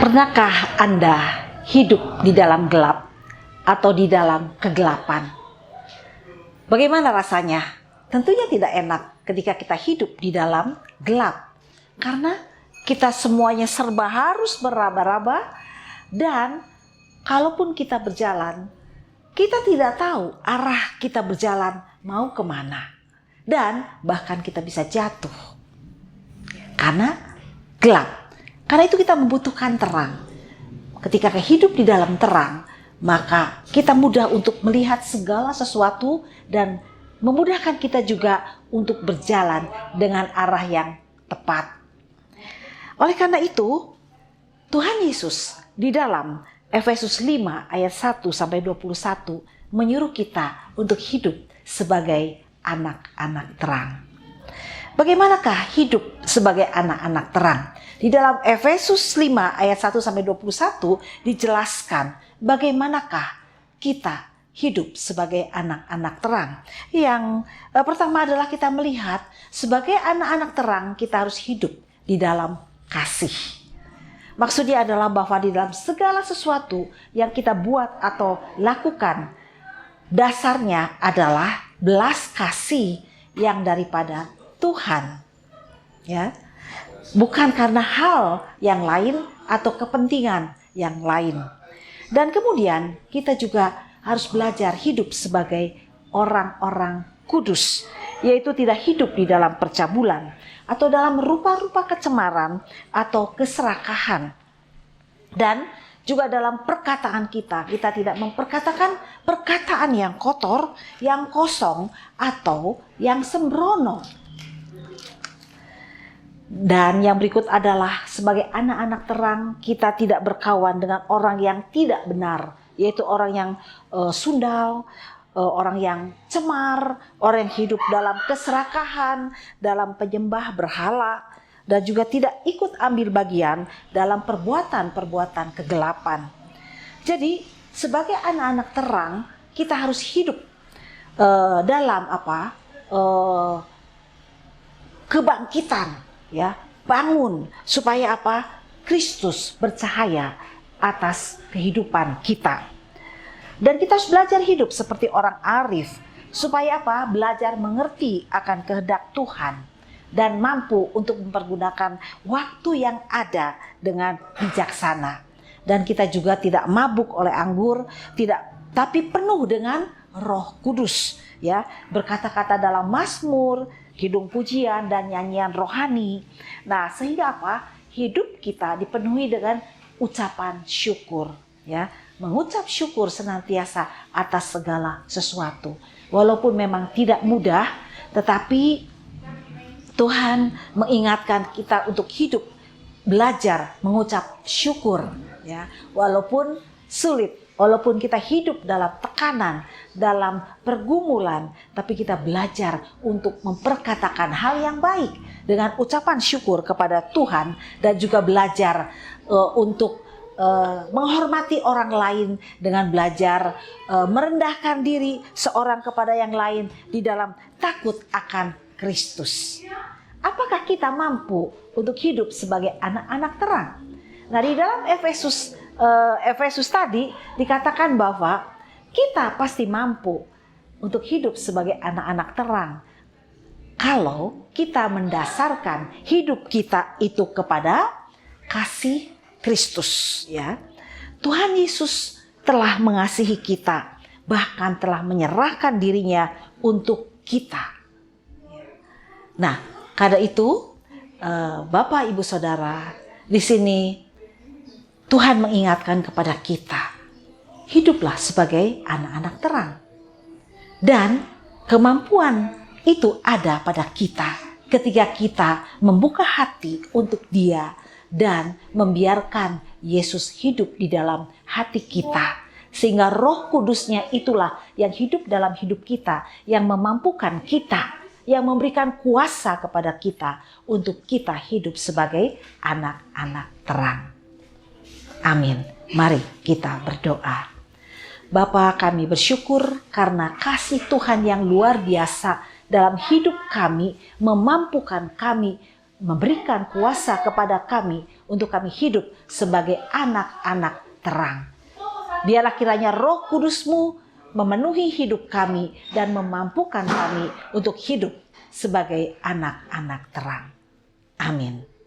Pernahkah Anda hidup di dalam gelap atau di dalam kegelapan? Bagaimana rasanya? Tentunya tidak enak ketika kita hidup di dalam gelap. Karena kita semuanya serba harus beraba-raba, dan kalaupun kita berjalan, kita tidak tahu arah kita berjalan mau kemana. Dan bahkan kita bisa jatuh. Karena gelap. Karena itu kita membutuhkan terang. Ketika kita hidup di dalam terang, maka kita mudah untuk melihat segala sesuatu dan memudahkan kita juga untuk berjalan dengan arah yang tepat. Oleh karena itu, Tuhan Yesus di dalam Efesus 5 ayat 1 sampai 21 menyuruh kita untuk hidup sebagai anak-anak terang. Bagaimanakah hidup sebagai anak-anak terang? Di dalam Efesus 5 ayat 1 sampai 21 dijelaskan bagaimanakah kita hidup sebagai anak-anak terang. Yang pertama adalah kita melihat sebagai anak-anak terang kita harus hidup di dalam kasih. Maksudnya adalah bahwa di dalam segala sesuatu yang kita buat atau lakukan, dasarnya adalah belas kasih yang daripada Tuhan, ya, bukan karena hal yang lain atau kepentingan yang lain. Dan kemudian kita juga harus belajar hidup sebagai orang-orang kudus, yaitu tidak hidup di dalam percabulan atau dalam rupa-rupa kecemaran atau keserakahan. Dan juga dalam perkataan kita tidak memperkatakan perkataan yang kotor, yang kosong, atau yang sembrono. Dan yang berikut adalah sebagai anak-anak terang kita tidak berkawan dengan orang yang tidak benar, yaitu orang yang sundal, orang yang cemar, orang yang hidup dalam keserakahan, dalam penyembah berhala, dan juga tidak ikut ambil bagian dalam perbuatan-perbuatan kegelapan. Jadi sebagai anak-anak terang kita harus hidup dalam kebangkitan. Ya, bangun supaya apa? Kristus bercahaya atas kehidupan kita. Dan kita harus belajar hidup seperti orang arif supaya apa? Belajar mengerti akan kehendak Tuhan dan mampu untuk mempergunakan waktu yang ada dengan bijaksana. Dan kita juga tidak mabuk oleh anggur, tapi penuh dengan Roh Kudus, ya, berkata-kata dalam mazmur, kidung pujian dan nyanyian rohani. Nah, sehingga apa? Hidup kita dipenuhi dengan ucapan syukur, ya. Mengucap syukur senantiasa atas segala sesuatu. Walaupun memang tidak mudah, tetapi Tuhan mengingatkan kita untuk hidup, belajar mengucap syukur, ya. Walaupun sulit, walaupun kita hidup dalam tekanan, dalam pergumulan, tapi kita belajar untuk memperkatakan hal yang baik dengan ucapan syukur kepada Tuhan, dan juga belajar untuk menghormati orang lain dengan belajar merendahkan diri seorang kepada yang lain di dalam takut akan Kristus. Apakah kita mampu untuk hidup sebagai anak-anak terang? Nah, di dalam Efesus tadi dikatakan bahwa kita pasti mampu untuk hidup sebagai anak-anak terang kalau kita mendasarkan hidup kita itu kepada kasih Kristus, ya. Tuhan Yesus telah mengasihi kita, bahkan telah menyerahkan dirinya untuk kita. Nah, karena itu Bapak Ibu Saudara, di sini Tuhan mengingatkan kepada kita, hiduplah sebagai anak-anak terang. Dan kemampuan itu ada pada kita ketika kita membuka hati untuk Dia dan membiarkan Yesus hidup di dalam hati kita. Sehingga Roh Kudusnya itulah yang hidup dalam hidup kita, yang memampukan kita, yang memberikan kuasa kepada kita untuk kita hidup sebagai anak-anak terang. Amin. Mari kita berdoa. Bapa, kami bersyukur karena kasih Tuhan yang luar biasa dalam hidup kami, memampukan kami memberikan kuasa kepada kami untuk kami hidup sebagai anak-anak terang. Biarlah kiranya Roh Kudus-Mu memenuhi hidup kami dan memampukan kami untuk hidup sebagai anak-anak terang. Amin.